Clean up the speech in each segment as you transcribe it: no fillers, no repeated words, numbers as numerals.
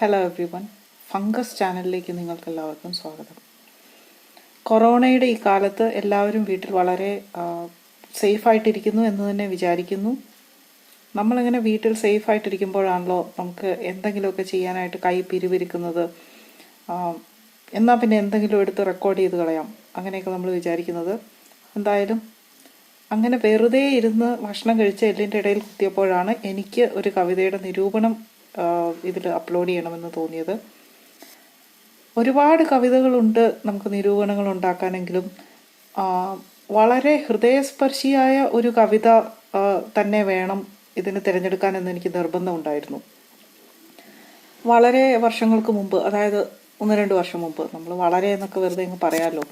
Hello every one, fungus ചാനലിലേക്ക് നിങ്ങൾക്കെല്ലാവർക്കും സ്വാഗതം. കൊറോണയുടെ ഈ കാലത്ത് എല്ലാവരും വീട്ടിൽ വളരെ സേഫായിട്ടിരിക്കുന്നു എന്ന് തന്നെ വിചാരിക്കുന്നു. നമ്മളിങ്ങനെ വീട്ടിൽ സേഫായിട്ടിരിക്കുമ്പോഴാണല്ലോ നമുക്ക് എന്തെങ്കിലുമൊക്കെ ചെയ്യാനായിട്ട് കൈ പിരിവിരിക്കുന്നത്. എന്നാൽ പിന്നെ എന്തെങ്കിലും എടുത്ത് റെക്കോർഡ് ചെയ്ത് കളയാം, അങ്ങനെയൊക്കെ നമ്മൾ വിചാരിക്കുന്നത്. എന്തായാലും അങ്ങനെ വെറുതെ ഇരുന്ന് ഭക്ഷണം കഴിച്ച് എല്ലിൻ്റെ ഇടയിൽ കുത്തിയപ്പോഴാണ് എനിക്ക് ഒരു കവിതയുടെ നിരൂപണം ഇതിൽ അപ്ലോഡ് ചെയ്യണമെന്ന് തോന്നിയത്. ഒരുപാട് കവിതകളുണ്ട് നമുക്ക് നിരൂപണങ്ങൾ ഉണ്ടാക്കാനെങ്കിലും വളരെ ഹൃദയസ്പർശിയായ ഒരു കവിത തന്നെ വേണം ഇതിന് തിരഞ്ഞെടുക്കാനെന്ന് എനിക്ക് നിർബന്ധമുണ്ടായിരുന്നു. വളരെ വർഷങ്ങൾക്ക് മുമ്പ്, അതായത് 1-2 വർഷം മുമ്പ്, നമ്മൾ വളരെ എന്നൊക്കെ വെറുതെ അങ്ങ് പറയാമല്ലോ,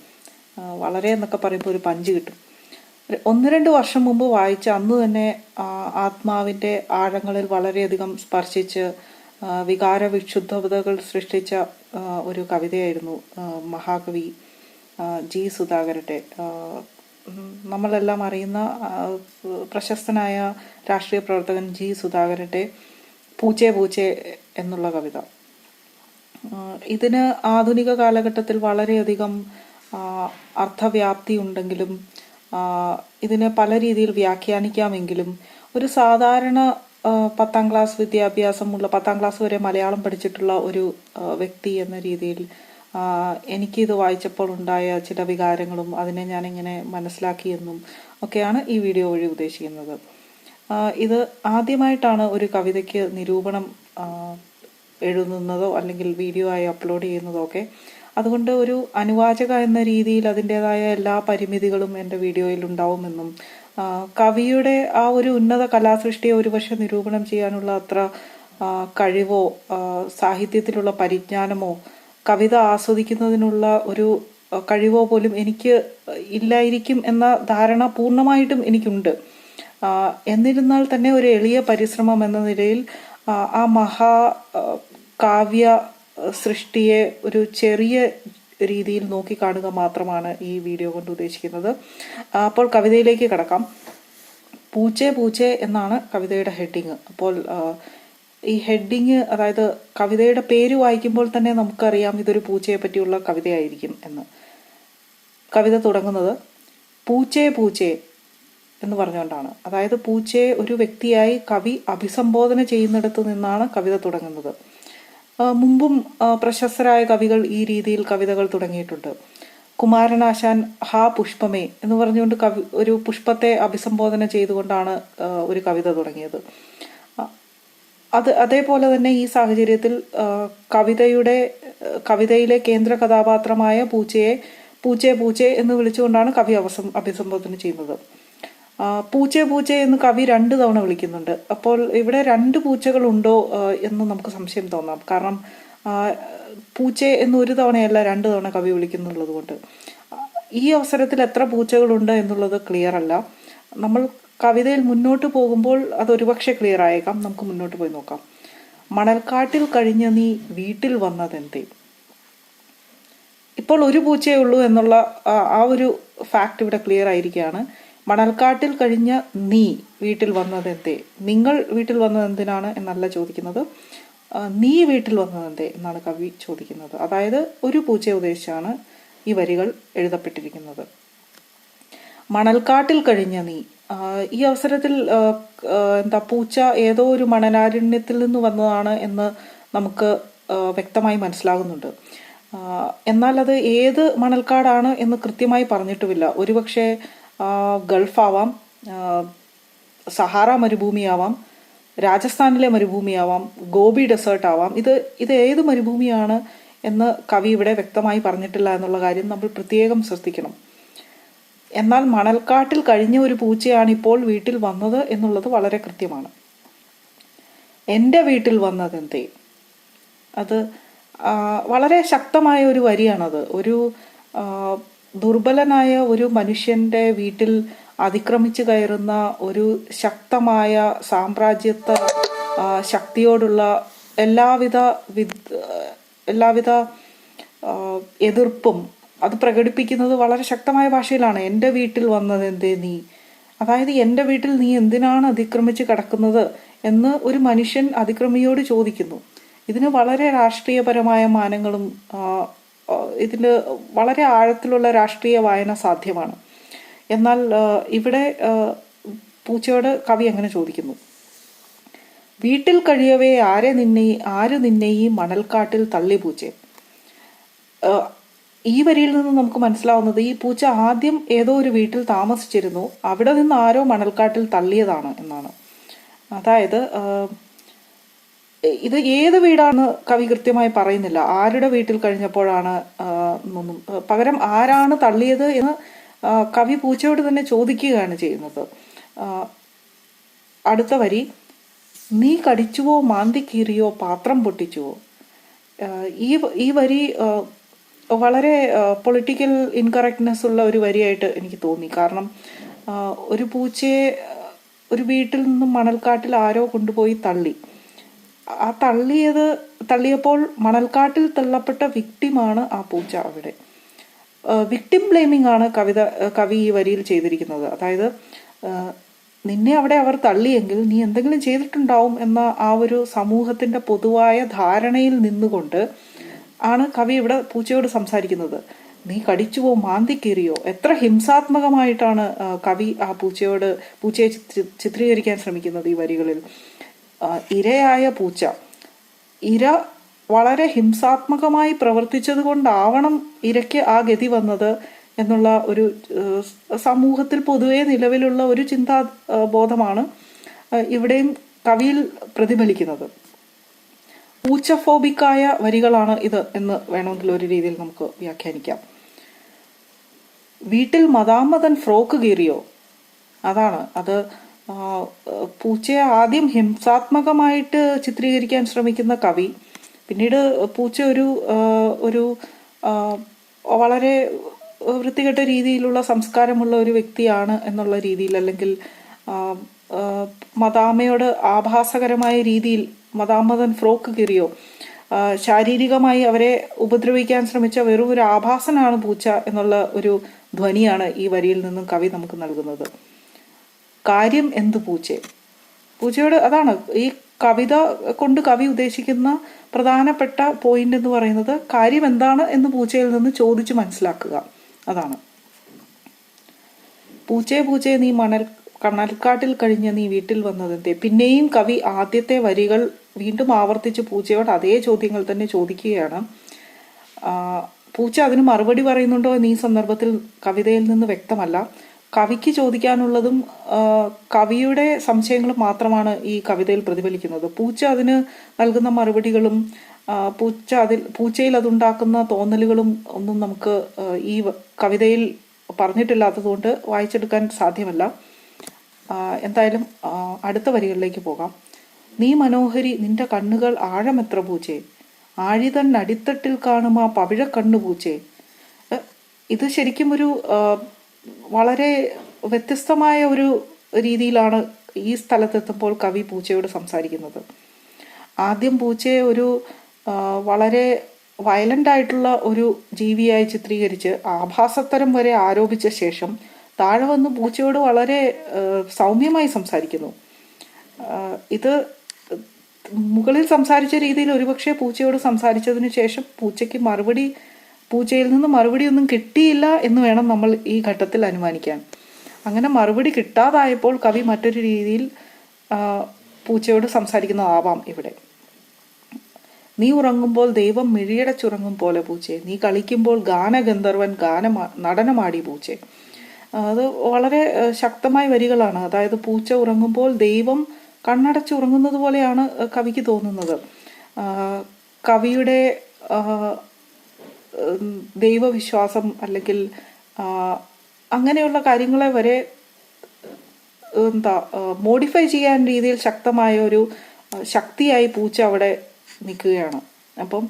വളരെ എന്നൊക്കെ പറയുമ്പോൾ ഒരു പഞ്ച് കിട്ടും. 1-2 വർഷം മുമ്പ് വായിച്ച, അന്ന് തന്നെ ആത്മാവിൻ്റെ ആഴങ്ങളിൽ വളരെയധികം സ്പർശിച്ച് വികാര വിക്ഷുബ്ധതകൾ സൃഷ്ടിച്ച ഒരു കവിതയായിരുന്നു മഹാകവി ജി സുധാകരൻ്റെ. നമ്മളെല്ലാം അറിയുന്ന പ്രശസ്തനായ രാഷ്ട്രീയ പ്രവർത്തകൻ ജി സുധാകരൻ്റെ പൂച്ചേ പൂച്ചേ എന്നുള്ള കവിത. ഇതിന് ആധുനിക കാലഘട്ടത്തിൽ വളരെയധികം അർത്ഥവ്യാപ്തി ഉണ്ടെങ്കിലും ഇതിനെ പല രീതിയിൽ വ്യാഖ്യാനിക്കാമെങ്കിലും ഒരു സാധാരണ 10ാം ക്ലാസ് വിദ്യാഭ്യാസമുള്ള, 10ാം ക്ലാസ് വരെ മലയാളം പഠിച്ചിട്ടുള്ള ഒരു വ്യക്തി എന്ന രീതിയിൽ എനിക്കിത് വായിച്ചപ്പോൾ ഉണ്ടായ ചില വികാരങ്ങളും അതിനെ ഞാനിങ്ങനെ മനസ്സിലാക്കിയെന്നും ഒക്കെയാണ് ഈ വീഡിയോ വഴി ഉദ്ദേശിക്കുന്നത്. ഇത് ആദ്യമായിട്ടാണ് ഒരു കവിതയ്ക്ക് നിരൂപണം എഴുതുന്നതോ അല്ലെങ്കിൽ വീഡിയോ ആയി അപ്ലോഡ് ചെയ്യുന്നതോ ഒക്കെ. അതുകൊണ്ട് ഒരു അനുവാചക എന്ന രീതിയിൽ അതിൻ്റെതായ എല്ലാ പരിമിതികളും എൻ്റെ വീഡിയോയിൽ ഉണ്ടാവുമെന്നും കവിയുടെ ആ ഒരു ഉന്നത കലാസൃഷ്ടിയെ ഒരുപക്ഷെ നിരൂപണം ചെയ്യാനുള്ള അത്ര കഴിവോ സാഹിത്യത്തിലുള്ള പരിജ്ഞാനമോ കവിത ആസ്വദിക്കുന്നതിനുള്ള ഒരു കഴിവോ പോലും എനിക്ക് ഇല്ലായിരിക്കും എന്ന ധാരണ പൂർണ്ണമായിട്ടും എനിക്കുണ്ട്. എന്നിരുന്നാൽ തന്നെ ഒരു എളിയ പരിശ്രമം എന്ന നിലയിൽ ആ മഹാ കാവ്യ സൃഷ്ടിയെ ഒരു ചെറിയ രീതിയിൽ നോക്കിക്കാണുക മാത്രമാണ് ഈ വീഡിയോ കൊണ്ട് ഉദ്ദേശിക്കുന്നത്. അപ്പോൾ കവിതയിലേക്ക് കടക്കാം. പൂച്ചേ പൂച്ചേ എന്നാണ് കവിതയുടെ ഹെഡിങ്. അപ്പോൾ ഈ ഹെഡിങ്, അതായത് കവിതയുടെ പേര് വായിക്കുമ്പോൾ തന്നെ നമുക്കറിയാം ഇതൊരു പൂച്ചയെ പറ്റിയുള്ള കവിതയായിരിക്കും എന്ന്. കവിത തുടങ്ങുന്നത് പൂച്ചേ പൂച്ചേ എന്ന് പറഞ്ഞുകൊണ്ടാണ്. അതായത് പൂച്ചയെ ഒരു വ്യക്തിയായി കവി അഭിസംബോധന ചെയ്യുന്നിടത്ത് നിന്നാണ് കവിത തുടങ്ങുന്നത്. മുമ്പും പ്രശസ്തരായ കവികൾ ഈ രീതിയിൽ കവിതകൾ തുടങ്ങിയിട്ടുണ്ട്. കുമാരനാശാൻ ഹാ പുഷ്പമേ എന്ന് പറഞ്ഞുകൊണ്ട് ഒരു പുഷ്പത്തെ അഭിസംബോധന ചെയ്തുകൊണ്ടാണ് ഒരു കവിത തുടങ്ങിയത്. അതേപോലെ തന്നെ ഈ സാഹചര്യത്തിൽ കവിതയിലെ കേന്ദ്ര കഥാപാത്രമായ പൂച്ചയെ പൂച്ചേ പൂച്ചേ എന്ന് വിളിച്ചുകൊണ്ടാണ് കവി അഭിസംബോധന ചെയ്യുന്നത്. പൂച്ചേ പൂച്ചേ എന്ന് കവി 2 തവണ വിളിക്കുന്നുണ്ട്. അപ്പോൾ ഇവിടെ 2 പൂച്ചകളുണ്ടോ എന്ന് നമുക്ക് സംശയം തോന്നാം. കാരണം പൂച്ചേ എന്ന് 1 തവണയല്ല 2 തവണ കവി വിളിക്കുന്നുള്ളത് കൊണ്ട് ഈ അവസരത്തിൽ എത്ര പൂച്ചകളുണ്ട് എന്നുള്ളത് ക്ലിയർ അല്ല. നമ്മൾ കവിതയിൽ മുന്നോട്ട് പോകുമ്പോൾ അത് ഒരുപക്ഷെ ക്ലിയർ ആയേക്കാം. നമുക്ക് മുന്നോട്ട് പോയി നോക്കാം. മണൽക്കാട്ടിൽ കഴിഞ്ഞ നീ വീട്ടിൽ വന്നതെന്തേ. ഇപ്പോൾ ഒരു പൂച്ചയേ ഉള്ളൂ എന്നുള്ള ആ ഒരു ഫാക്ട് ഇവിടെ ക്ലിയർ ആയിരിക്കുകയാണ്. മണൽക്കാട്ടിൽ കഴിഞ്ഞ നീ വീട്ടിൽ വന്നതെന്തേ. നിങ്ങൾ വീട്ടിൽ വന്നതെന്തിനാണ് എന്നല്ല ചോദിക്കുന്നത്, നീ വീട്ടിൽ വന്നതെന്തേ എന്നാണ് കവി ചോദിക്കുന്നത്. അതായത് ഒരു പൂച്ചയെ ഉദ്ദേശിച്ചാണ് ഈ വരികൾ എഴുതപ്പെട്ടിരിക്കുന്നത്. മണൽക്കാട്ടിൽ കഴിഞ്ഞ നീ, ഈ അവസരത്തിൽ പൂച്ച ഏതോ ഒരു മണലാരണ്യത്തിൽ നിന്ന് വന്നതാണ് എന്ന് നമുക്ക് വ്യക്തമായി മനസ്സിലാകുന്നുണ്ട്. എന്നാൽ അത് ഏത് മണൽക്കാടാണ് എന്ന് കൃത്യമായി പറഞ്ഞിട്ടുമില്ല. ഒരുപക്ഷെ ഗൾഫാവാം, സഹാറ മരുഭൂമിയാവാം, രാജസ്ഥാനിലെ മരുഭൂമിയാവാം, ഗോബി ഡെസേർട്ട് ആവാം. ഇത് ഏത് മരുഭൂമിയാണ് എന്ന് കവി ഇവിടെ വ്യക്തമായി പറഞ്ഞിട്ടില്ല എന്നുള്ള കാര്യം നമ്മൾ പ്രത്യേകം ശ്രദ്ധിക്കണം. എന്നാൽ മണൽക്കാട്ടിൽ കഴിഞ്ഞ ഒരു പൂച്ചയാണ് ഇപ്പോൾ വീട്ടിൽ വന്നത് എന്നുള്ളത് വളരെ കൃത്യമാണ്. എൻ്റെ വീട്ടിൽ വന്നതെന്തേ, അത് വളരെ ശക്തമായ ഒരു വരിയാണത്. ഒരു ദുർബലനായ ഒരു മനുഷ്യൻ്റെ വീട്ടിൽ അതിക്രമിച്ചു കയറുന്ന ഒരു ശക്തമായ സാമ്രാജ്യത്വ ശക്തിയോടുള്ള എല്ലാവിധ എതിർപ്പും അത് പ്രകടിപ്പിക്കുന്നത് വളരെ ശക്തമായ ഭാഷയിലാണ്. എൻ്റെ വീട്ടിൽ വന്നതെന്തേ നീ, അതായത് എൻ്റെ വീട്ടിൽ നീ എന്തിനാണ് അതിക്രമിച്ച് കിടക്കുന്നത് എന്ന് ഒരു മനുഷ്യൻ അതിക്രമിയോട് ചോദിക്കുന്നു. ഇതിന് വളരെ രാഷ്ട്രീയപരമായ മാനങ്ങളും ഇതിന് വളരെ ആഴത്തിലുള്ള രാഷ്ട്രീയ വായന സാധ്യമാണ്. എന്നാൽ ഇവിടെ പൂച്ചയോട് കവി അങ്ങനെ ചോദിക്കുന്നു: വീട്ടിൽ കഴിയവേ ആര് നിന്നെ ഈ മണൽക്കാട്ടിൽ തള്ളി പൂച്ചേ. ഈ വരിയിൽ നിന്ന് നമുക്ക് മനസ്സിലാവുന്നത് ഈ പൂച്ച ആദ്യം ഏതോ ഒരു വീട്ടിൽ താമസിച്ചിരുന്നു, അവിടെ നിന്ന് ആരോ മണൽക്കാട്ടിൽ തള്ളിയതാണ് എന്നാണ്. അതായത് ഇത് ഏത് വീടാണ് കവി കൃത്യമായി പറയുന്നില്ല, ആരുടെ വീട്ടിൽ കഴിഞ്ഞപ്പോഴാണ് എന്നൊന്നും. പകരം ആരാണ് തള്ളിയത് എന്ന് കവി പൂച്ചയോട് തന്നെ ചോദിക്കുകയാണ് ചെയ്യുന്നത്. അടുത്ത വരി: നീ കടിച്ചുവോ മാന്തി കീറിയോ പാത്രം പൊട്ടിച്ചുവോ. ഈ വരി വളരെ പൊളിറ്റിക്കൽ ഇൻകറക്റ്റ്നെസ് ഉള്ള ഒരു വരിയായിട്ട് എനിക്ക് തോന്നി. കാരണം ഒരു പൂച്ചയെ ഒരു വീട്ടിൽ നിന്നും മണൽക്കാട്ടിൽ ആരോ കൊണ്ടുപോയി തള്ളി. ആ തള്ളിയപ്പോൾ മണൽക്കാട്ടിൽ തള്ളപ്പെട്ട വിക്ടിമാണ് ആ പൂച്ച. അവിടെ വിക്ടിം ബ്ലെയിമിംഗ് ആണ് കവി ഈ വരിയിൽ ചെയ്തിരിക്കുന്നത്. അതായത് നിന്നെ അവിടെ അവർ തള്ളിയെങ്കിൽ നീ എന്തെങ്കിലും ചെയ്തിട്ടുണ്ടാവും എന്ന ആ ഒരു സമൂഹത്തിന്റെ പൊതുവായ ധാരണയിൽ നിന്നുകൊണ്ട് ആണ് കവി ഇവിടെ പൂച്ചയോട് സംസാരിക്കുന്നത്. നീ കടിച്ചുവോ മാന്തി കീറിയോ. എത്ര ഹിംസാത്മകമായിട്ടാണ് കവി ആ പൂച്ചയെ ചിത്രീകരിക്കാൻ ശ്രമിക്കുന്നത് ഈ വരികളിൽ. ഇരയായ പൂച്ച, ഇര വളരെ ഹിംസാത്മകമായി പ്രവർത്തിച്ചത് കൊണ്ടാവണം ഇരയ്ക്ക് ആ ഗതി വന്നത് എന്നുള്ള ഒരു സമൂഹത്തിൽ പൊതുവെ നിലവിലുള്ള ഒരു ചിന്താ ബോധമാണ് ഇവിടെയും കവിയിൽ പ്രതിഫലിക്കുന്നത്. പൂച്ചഫോബിക്കായ വരികളാണ് ഇത് എന്ന് വേണമെങ്കിൽ ഒരു രീതിയിൽ നമുക്ക് വ്യാഖ്യാനിക്കാം. വീട്ടിൽ മദാമ്മതൻ ഫ്രോക്ക് കീറിയോ. അതാണ് അത്. പൂച്ചയെ ആദ്യം ഹിംസാത്മകമായിട്ട് ചിത്രീകരിക്കാൻ ശ്രമിക്കുന്ന കവി പിന്നീട് പൂച്ച ഒരു വളരെ വൃത്തികെട്ട രീതിയിലുള്ള സംസ്കാരമുള്ള ഒരു വ്യക്തിയാണ് എന്നുള്ള രീതിയിൽ, അല്ലെങ്കിൽ മദാമ്മയോട് ആഭാസകരമായ രീതിയിൽ മദാമ്മതൻ ഫ്രോക്ക് കീറിയോ, ശാരീരികമായി അവരെ ഉപദ്രവിക്കാൻ ശ്രമിച്ച വെറും ഒരു ആഭാസനാണ് പൂച്ച എന്നുള്ള ഒരു ധ്വനിയാണ് ഈ വരിയിൽ നിന്നും കവി നമുക്ക് നൽകുന്നത്. കാര്യം എന്ത് പൂച്ചേ. പൂച്ചയോട് അതാണ് ഈ കവിത കൊണ്ട് കവി ഉദ്ദേശിക്കുന്ന പ്രധാനപ്പെട്ട പോയിന്റ് എന്ന് പറയുന്നത് കാര്യം എന്താണ് എന്ന് പൂച്ചയിൽ നിന്ന് ചോദിച്ചു മനസ്സിലാക്കുക. അതാണ്. പൂച്ചയെ നീ മണൽക്കാട്ടിൽ കഴിഞ്ഞ് നീ വീട്ടിൽ വന്നതെന്തേ. പിന്നെയും കവി ആദ്യത്തെ വരികൾ വീണ്ടും ആവർത്തിച്ച് പൂച്ചയോട് അതേ ചോദ്യങ്ങൾ തന്നെ ചോദിക്കുകയാണ്. പൂച്ച അതിന് മറുപടി പറയുന്നുണ്ടോ എന്ന് ഈ സന്ദർഭത്തിൽ കവിതയിൽ നിന്ന് വ്യക്തമല്ല. കവിക്ക് ചോദിക്കാനുള്ളതും കവിയുടെ സംശയങ്ങളും മാത്രമാണ് ഈ കവിതയിൽ പ്രതിഫലിക്കുന്നത്. പൂച്ച അതിന് നൽകുന്ന മറുപടികളും പൂച്ചയിൽ അതുണ്ടാക്കുന്ന തോന്നലുകളും ഒന്നും നമുക്ക് ഈ കവിതയിൽ പറഞ്ഞിട്ടില്ലാത്തതുകൊണ്ട് വായിച്ചെടുക്കാൻ സാധ്യമല്ല. എന്തായാലും അടുത്ത വരികളിലേക്ക് പോകാം. നീ മനോഹരി, നിന്റെ കണ്ണുകൾ ആഴമെത്ര പൂച്ചേ. ആഴിതൻ അടിത്തട്ടിൽ കാണും ആ പവിഴ കണ്ണു പൂച്ചേ. ഇത് ശരിക്കും ഒരു വളരെ വ്യത്യസ്തമായ ഒരു രീതിയിലാണ് ഈ സ്ഥലത്തെത്തുമ്പോൾ കവി പൂച്ചയോട് സംസാരിക്കുന്നത്. ആദ്യം പൂച്ചയെ ഒരു വളരെ വയലന്റ് ആയിട്ടുള്ള ഒരു ജീവിയായി ചിത്രീകരിച്ച് ആഭാസത്തരം വരെ ആരോപിച്ച ശേഷം താഴെ വന്ന് പൂച്ചയോട് വളരെ സൗമ്യമായി സംസാരിക്കുന്നു. ഇത് മുകളിൽ സംസാരിച്ച രീതിയിൽ ഒരുപക്ഷെ പൂച്ചയോട് സംസാരിച്ചതിന് ശേഷം പൂച്ചയിൽ നിന്ന് മറുപടിയൊന്നും കിട്ടിയില്ല എന്ന് വേണം നമ്മൾ ഈ ഘട്ടത്തിൽ അനുമാനിക്കാൻ. അങ്ങനെ മറുപടി കിട്ടാതായപ്പോൾ കവി മറ്റൊരു രീതിയിൽ പൂച്ചയോട് സംസാരിക്കുന്നതാവാം ഇവിടെ. നീ ഉറങ്ങുമ്പോൾ ദൈവം മിഴിയടച്ചുറങ്ങും പോലെ പൂച്ചേ. നീ കളിക്കുമ്പോൾ ഗാനഗന്ധർവൻ നടനമാടി പൂച്ചേ. അത് വളരെ ശക്തമായ വരികളാണ്. അതായത് പൂച്ച ഉറങ്ങുമ്പോൾ ദൈവം കണ്ണടച്ച് ഉറങ്ങുന്നത് പോലെയാണ് കവിക്ക് തോന്നുന്നത്. കവിയുടെ ദൈവവിശ്വാസം അല്ലെങ്കിൽ അങ്ങനെയുള്ള കാര്യങ്ങളെ വരെ മോഡിഫൈ ചെയ്യാൻ രീതിയിൽ ശക്തമായ ഒരു ശക്തിയായി പൂച്ച അവിടെ നിൽക്കുകയാണ്. അപ്പം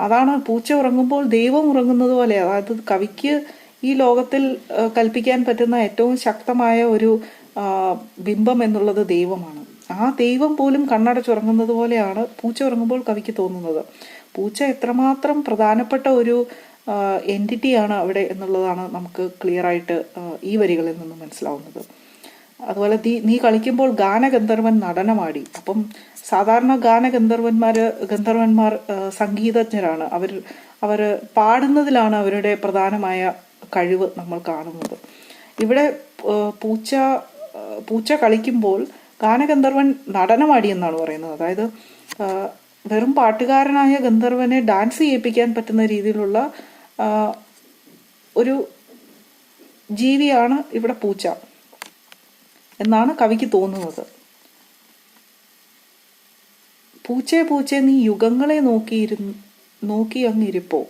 അതാണ് പൂച്ച ഉറങ്ങുമ്പോൾ ദൈവം ഉറങ്ങുന്നത് പോലെ. അതായത് കവിക്ക് ഈ ലോകത്തിൽ കൽപ്പിക്കാൻ പറ്റുന്ന ഏറ്റവും ശക്തമായ ഒരു ബിംബം എന്നുള്ളത് ദൈവമാണ്. ആ ദൈവം പോലും കണ്ണടച്ചുറങ്ങുന്നത് പോലെയാണ് പൂച്ച ഉറങ്ങുമ്പോൾ കവിക്ക് തോന്നുന്നത്. പൂച്ച എത്രമാത്രം പ്രധാനപ്പെട്ട ഒരു എൻറ്റിറ്റിയാണ് അവിടെ എന്നുള്ളതാണ് നമുക്ക് ക്ലിയർ ആയിട്ട് ഈ വരികളിൽ നിന്ന് മനസ്സിലാവുന്നത്. അതുപോലെ നീ കളിക്കുമ്പോൾ ഗാനഗന്ധർവൻ നടനമാടി. അപ്പം സാധാരണ ഗന്ധർവന്മാർ സംഗീതജ്ഞരാണ്. അവർ പാടുന്നതിലാണ് അവരുടെ പ്രധാനമായ കഴിവ് നമ്മൾ കാണുന്നത്. ഇവിടെ പൂച്ച കളിക്കുമ്പോൾ ഗാനഗന്ധർവൻ നടനമാടി എന്നാണ് പറയുന്നത്. അതായത് വെറും പാട്ടുകാരനായ ഗന്ധർവനെ ഡാൻസ് ചെയ്യിപ്പിക്കാൻ പറ്റുന്ന രീതിയിലുള്ള ഒരു ജീവിയാണ് ഇവിടെ പൂച്ച എന്നാണ് കവിക്ക് തോന്നുന്നത്. പൂച്ചേ നീ യുഗങ്ങളെ നോക്കി അങ്ങിരിപ്പോ,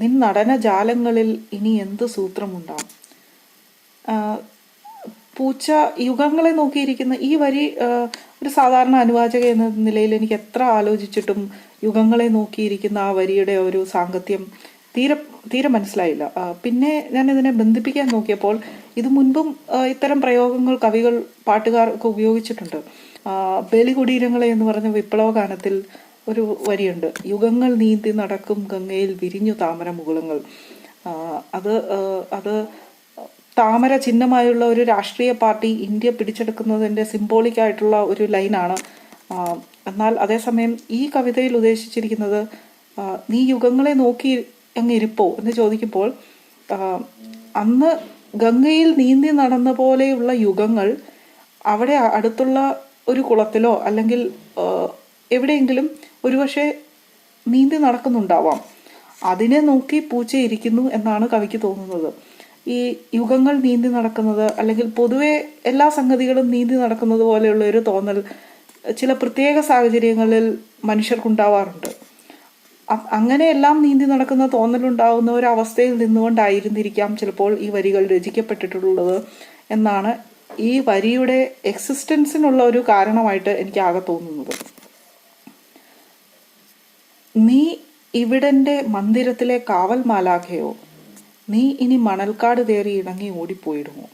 നിൻ നടന ജാലങ്ങളിൽ ഇനി എന്ത് സൂത്രമുണ്ടാവും. പൂച്ച യുഗങ്ങളെ നോക്കിയിരിക്കുന്ന ഈ വരി ഒരു സാധാരണ അനുവാചക എന്ന നിലയിൽ എനിക്ക് എത്ര ആലോചിച്ചിട്ടും യുഗങ്ങളെ നോക്കിയിരിക്കുന്ന ആ വരിയുടെ ഒരു സാങ്കത്യം തീരെ മനസ്സിലായില്ല. പിന്നെ ഞാൻ ഇതിനെ ബന്ധിപ്പിക്കാൻ നോക്കിയപ്പോൾ ഇത് മുൻപും ഇത്തരം പ്രയോഗങ്ങൾ കവികൾ പാട്ടുകാർക്ക് ഉപയോഗിച്ചിട്ടുണ്ട്. ബലികുടീരങ്ങളെ എന്ന് പറഞ്ഞ വിപ്ലവ ഗാനത്തിൽ ഒരു വരിയുണ്ട്, യുഗങ്ങൾ നീന്തി നടക്കും ഗംഗയിൽ വിരിഞ്ഞു താമര മുകുളങ്ങൾ. അത് താമര ചിഹ്നമായുള്ള ഒരു രാഷ്ട്രീയ പാർട്ടി ഇന്ത്യ പിടിച്ചെടുക്കുന്നതിൻ്റെ സിംബോളിക് ആയിട്ടുള്ള ഒരു ലൈനാണ്. എന്നാൽ അതേസമയം ഈ കവിതയിൽ ഉദ്ദേശിച്ചിരിക്കുന്നത് നീ യുഗങ്ങളെ നോക്കി അങ്ങ് ഇരിപ്പോ എന്ന് ചോദിക്കുമ്പോൾ അന്ന് ഗംഗയിൽ നീന്തി നടന്ന പോലെയുള്ള യുഗങ്ങൾ അവിടെ അടുത്തുള്ള ഒരു കുളത്തിലോ അല്ലെങ്കിൽ എവിടെയെങ്കിലും ഒരുപക്ഷെ നീന്തി നടക്കുന്നുണ്ടാവാം. അതിനെ നോക്കി പൂച്ച ഇരിക്കുന്നു എന്നാണ് കവിക്ക് തോന്നുന്നത്. ഈ യുഗങ്ങൾ നീന്തി നടക്കുന്നത് അല്ലെങ്കിൽ പൊതുവെ എല്ലാ സംഗതികളും നീന്തി നടക്കുന്നത് പോലെയുള്ള ഒരു തോന്നൽ ചില പ്രത്യേക സാഹചര്യങ്ങളിൽ മനുഷ്യർക്കുണ്ടാവാറുണ്ട്. അങ്ങനെയെല്ലാം നീന്തി നടക്കുന്ന തോന്നലുണ്ടാവുന്ന ഒരു അവസ്ഥയിൽ നിന്നുകൊണ്ടായിരുന്നിരിക്കാം ചിലപ്പോൾ ഈ വരികൾ രചിക്കപ്പെട്ടിട്ടുള്ളത് എന്നാണ് ഈ വരിയുടെ എക്സിസ്റ്റൻസിനുള്ള ഒരു കാരണമായിട്ട് എനിക്ക് ആകെ തോന്നുന്നത്. നീ ഇവിടന്റെ മന്ദിരത്തിലെ കാവൽ മാലാഖയോ, നീ ഇനി മണൽക്കാട് തേറി ഇണങ്ങി ഓടിപ്പോയിടുമോ.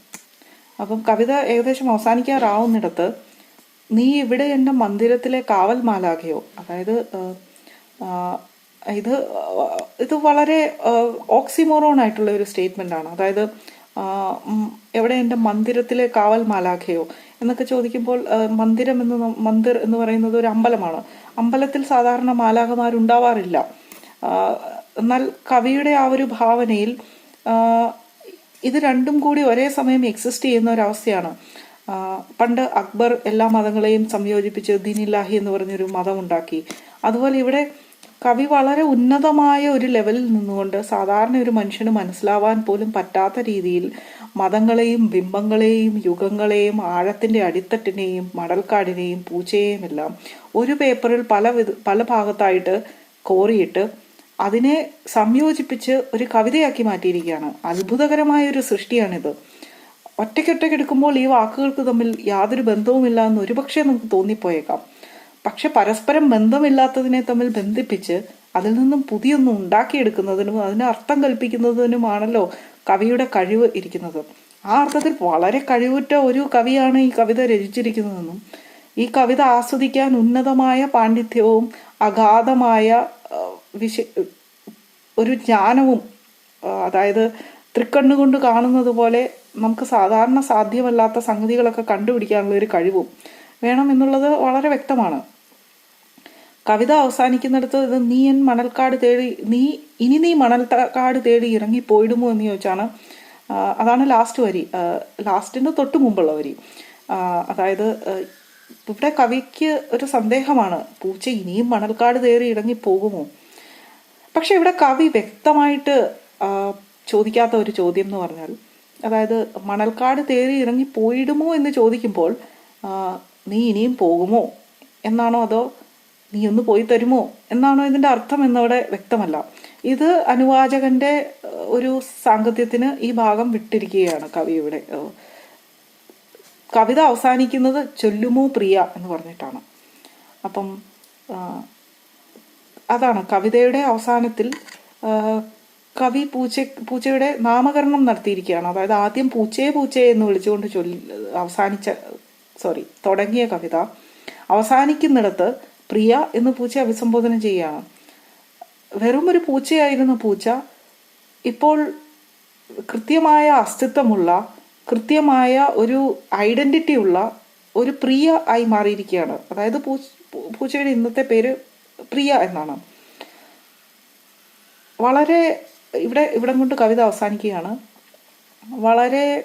അപ്പം കവിത ഏകദേശം അവസാനിക്കാറാവുന്നിടത്ത് നീ ഇവിടെ എൻ്റെ മന്ദിരത്തിലെ കാവൽ മാലാഖയോ, അതായത് ഇത് വളരെ ഓക്സിമോറോൺ ആയിട്ടുള്ള ഒരു സ്റ്റേറ്റ്മെന്റ് ആണ്. അതായത് എവിടെ എൻ്റെ മന്ദിരത്തിലെ കാവൽ മാലാഖയോ എന്നൊക്കെ ചോദിക്കുമ്പോൾ മന്ദിർ എന്ന് പറയുന്നത് ഒരു അമ്പലമാണ്. അമ്പലത്തിൽ സാധാരണ മാലാഖമാരുണ്ടാവാറില്ല. എന്നാൽ കവിയുടെ ആ ഒരു ഭാവനയിൽ ഇത് രണ്ടും കൂടി ഒരേ സമയം എക്സിസ്റ്റ് ചെയ്യുന്ന ഒരവസ്ഥയാണ്. പണ്ട് അക്ബർ എല്ലാ മതങ്ങളെയും സംയോജിപ്പിച്ച് ദീനില്ലാഹി എന്ന് പറഞ്ഞൊരു മതം ഉണ്ടാക്കി. അതുപോലെ ഇവിടെ കവി വളരെ ഉന്നതമായ ഒരു ലെവലിൽ നിന്നുകൊണ്ട് സാധാരണ ഒരു മനുഷ്യന് മനസ്സിലാവാൻ പോലും പറ്റാത്ത രീതിയിൽ മതങ്ങളെയും ബിംബങ്ങളെയും യുഗങ്ങളെയും ആഴത്തിന്റെ അടിത്തട്ടിനെയും മടൽക്കാടിനെയും പൂച്ചയെയും എല്ലാം ഒരു പേപ്പറിൽ പല ഭാഗത്തായിട്ട് കോറിയിട്ട് അതിനെ സംയോജിപ്പിച്ച് ഒരു കവിതയാക്കി മാറ്റിയിരിക്കുകയാണ്. അത്ഭുതകരമായ ഒരു സൃഷ്ടിയാണിത്. ഒറ്റയ്ക്കൊറ്റയ്ക്ക് എടുക്കുമ്പോൾ ഈ വാക്കുകൾക്ക് തമ്മിൽ യാതൊരു ബന്ധവുമില്ല എന്ന് ഒരുപക്ഷെ നമുക്ക് തോന്നിപ്പോയേക്കാം. പക്ഷെ പരസ്പരം ബന്ധമില്ലാത്തതിനെ തമ്മിൽ ബന്ധിപ്പിച്ച് അതിൽ നിന്നും പുതിയൊന്നും ഉണ്ടാക്കിയെടുക്കുന്നതിനും അതിന് അർത്ഥം കൽപ്പിക്കുന്നതിനുമാണല്ലോ കവിയുടെ കഴിവ് ഇരിക്കുന്നത്. ആ അർത്ഥത്തിൽ വളരെ കഴിവുറ്റ ഒരു കവിയാണ് ഈ കവിത രചിച്ചിരിക്കുന്നതെന്നും ഈ കവിത ആസ്വദിക്കാൻ ഉന്നതമായ പാണ്ഡിത്യവും അഗാധമായ ഒരു ജ്ഞാനവും, അതായത് തൃക്കണ്ണുകൊണ്ട് കാണുന്നത് പോലെ നമുക്ക് സാധാരണ സാധ്യമല്ലാത്ത സംഗതികളൊക്കെ കണ്ടുപിടിക്കാനുള്ള ഒരു കഴിവും വേണം എന്നുള്ളത് വളരെ വ്യക്തമാണ്. കവിത അവസാനിക്കുന്നിടത്ത് ഇത് നീ മണൽക്കാട് തേടി ഇറങ്ങി പോയിടുമോ എന്ന് ചോദിച്ചാണ്. അതാണ് ലാസ്റ്റ് വരി, ലാസ്റ്റിന് തൊട്ട് മുമ്പുള്ള വരി. അതായത് ഇവിടെ കവിക്ക് ഒരു സന്ദേഹമാണ്, പൂച്ച ഇനിയും മണൽക്കാട് തേടി ഇറങ്ങി പോകുമോ. പക്ഷെ ഇവിടെ കവി വ്യക്തമായിട്ട് ചോദിക്കാത്ത ഒരു ചോദ്യം എന്ന് പറഞ്ഞാൽ, അതായത് മണൽക്കാട് തേടി ഇറങ്ങി പോയിടുമോ എന്ന് ചോദിക്കുമ്പോൾ നീ ഇനിയും പോകുമോ എന്നാണോ അതോ നീ ഒന്ന് പോയി തരുമോ എന്നാണോ ഇതിൻ്റെ അർത്ഥം എന്നവിടെ വ്യക്തമല്ല. ഇത് അനുവാചകന്റെ ഒരു സാങ്കത്യത്തിന് ഈ ഭാഗം വിട്ടിരിക്കുകയാണ് കവിയുടെ. കവിത അവസാനിക്കുന്നത് ചൊല്ലുമോ പ്രിയ എന്ന് പറഞ്ഞിട്ടാണ്. അപ്പം അതാണ് കവിതയുടെ അവസാനത്തിൽ കവി പൂച്ചയുടെ നാമകരണം നടത്തിയിരിക്കുകയാണ്. അതായത് ആദ്യം പൂച്ചയെ എന്ന് വിളിച്ചുകൊണ്ട് തുടങ്ങിയ കവിത അവസാനിക്കുന്നിടത്ത് പ്രിയ എന്ന് പൂച്ച അഭിസംബോധന ചെയ്യുകയാണ്. വെറും ഒരു പൂച്ചയായിരുന്ന പൂച്ച ഇപ്പോൾ കൃത്യമായ അസ്തിത്വമുള്ള കൃത്യമായ ഒരു ഐഡൻറ്റിറ്റി ഉള്ള ഒരു പ്രിയ ആയി മാറിയിരിക്കുകയാണ്. അതായത് പൂച്ചയുടെ ഇന്നത്തെ പേര് പ്രിയ എന്നാണ്. വളരെ ഇവിടം കൊണ്ട് കവിത അവസാനിക്കുകയാണ്. വളരെ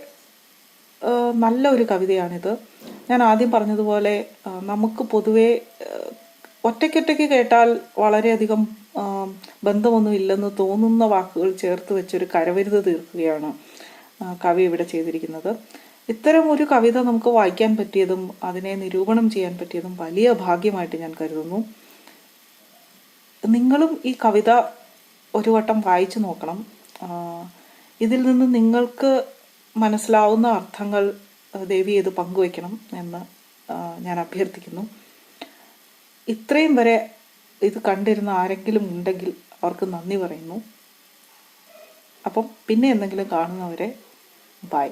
നല്ല ഒരു കവിതയാണിത്. ഞാൻ ആദ്യം പറഞ്ഞതുപോലെ നമുക്ക് പൊതുവെ ഒറ്റയ്ക്കൊറ്റയ്ക്ക് കേട്ടാൽ വളരെയധികം ബന്ധമൊന്നും ഇല്ലെന്ന് തോന്നുന്ന വാക്കുകൾ ചേർത്ത് വെച്ചൊരു കരവിരുത് തീർക്കുകയാണ് കവി ഇവിടെ ചെയ്തിരിക്കുന്നത്. ഇത്തരം ഒരു കവിത നമുക്ക് വായിക്കാൻ പറ്റിയതും അതിനെ നിരൂപണം ചെയ്യാൻ പറ്റിയതും വലിയ ഭാഗ്യമായിട്ട് ഞാൻ കരുതുന്നു. നിങ്ങളും ഈ കവിത ഒരു വട്ടം വായിച്ചു നോക്കണം. ഇതിൽ നിന്ന് നിങ്ങൾക്ക് മനസ്സിലാവുന്ന അർത്ഥങ്ങൾ ദേവി ഇത് പങ്കുവയ്ക്കണം എന്ന് ഞാൻ അഭ്യർത്ഥിക്കുന്നു. ഇത്രയും വരെ ഇത് കണ്ടിരുന്ന ആരെങ്കിലും ഉണ്ടെങ്കിൽ അവർക്ക് നന്ദി പറയുന്നു. അപ്പം പിന്നെ എന്തെങ്കിലും കാണുന്നവരെ ബൈ.